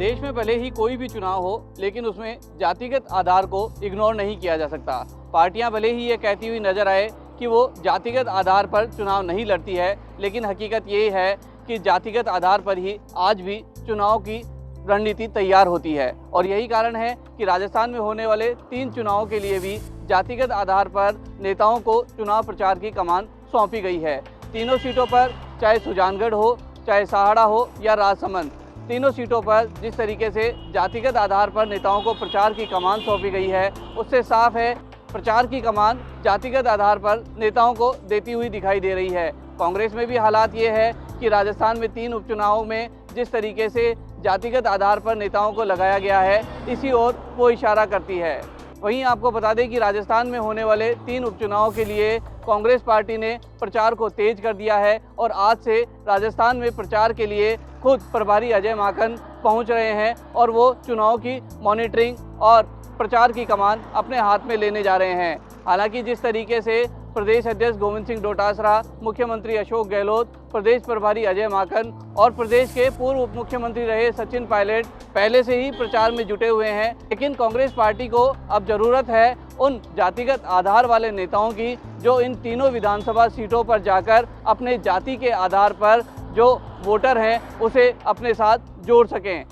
देश में भले ही कोई भी चुनाव हो, लेकिन उसमें जातिगत आधार को इग्नोर नहीं किया जा सकता। पार्टियां भले ही ये कहती हुई नजर आए कि वो जातिगत आधार पर चुनाव नहीं लड़ती है, लेकिन हकीकत यही है कि जातिगत आधार पर ही आज भी चुनाव की रणनीति तैयार होती है। और यही कारण है कि राजस्थान में होने वाले 3 चुनावों के लिए भी जातिगत आधार पर नेताओं को चुनाव प्रचार की कमान सौंपी गई है। तीनों सीटों पर, चाहे सुजानगढ़ हो, चाहे सहाड़ा हो या राजसमंद, तीनों सीटों पर जिस तरीके से जातिगत आधार पर नेताओं को प्रचार की कमान सौंपी गई है, उससे साफ है प्रचार की कमान जातिगत आधार पर नेताओं को देती हुई दिखाई दे रही है। कांग्रेस में भी हालात ये है कि राजस्थान में 3 उपचुनावों में जिस तरीके से जातिगत आधार पर नेताओं को लगाया गया है, इसी ओर वो इशारा करती है। वहीं आपको बता दें कि राजस्थान में होने वाले 3 उपचुनावों के लिए कांग्रेस पार्टी ने प्रचार को तेज कर दिया है और आज से राजस्थान में प्रचार के लिए खुद प्रभारी अजय माकन पहुंच रहे हैं और वो चुनाव की मॉनिटरिंग और प्रचार की कमान अपने हाथ में लेने जा रहे हैं। हालांकि जिस तरीके से प्रदेश अध्यक्ष गोविंद सिंह डोटासरा, मुख्यमंत्री अशोक गहलोत, प्रदेश प्रभारी अजय माकन और प्रदेश के पूर्व उप मुख्यमंत्री रहे सचिन पायलट पहले से ही प्रचार में जुटे हुए हैं, लेकिन कांग्रेस पार्टी को अब जरूरत है उन जातिगत आधार वाले नेताओं की जो इन तीनों विधानसभा सीटों पर जाकर अपने जाति के आधार पर जो वोटर हैं उसे अपने साथ जोड़ सकें।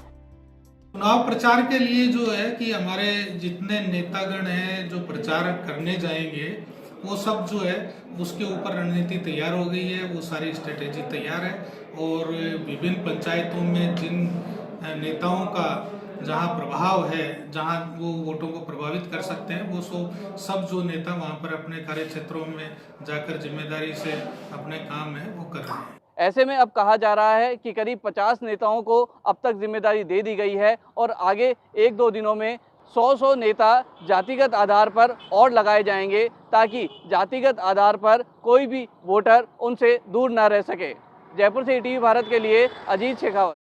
चुनाव प्रचार के लिए जो है कि हमारे जितने नेतागण हैं जो प्रचार करने जाएंगे, वो सब जो है उसके ऊपर रणनीति तैयार हो गई है, वो सारी स्ट्रेटेजी तैयार है। और विभिन्न पंचायतों में जिन नेताओं का जहां प्रभाव है, जहां वो वोटों को प्रभावित कर सकते हैं, वो सब जो नेता वहां पर अपने कार्य क्षेत्रों में जाकर जिम्मेदारी से अपने काम है वो कर रहे हैं। ऐसे में अब कहा जा रहा है कि करीब 50 नेताओं को अब तक जिम्मेदारी दे दी गई है और आगे 1-2 दिनों में 100 नेता जातिगत आधार पर और लगाए जाएंगे ताकि जातिगत आधार पर कोई भी वोटर उनसे दूर न रह सके। जयपुर से ईटीवी भारत के लिए अजीत शेखावत।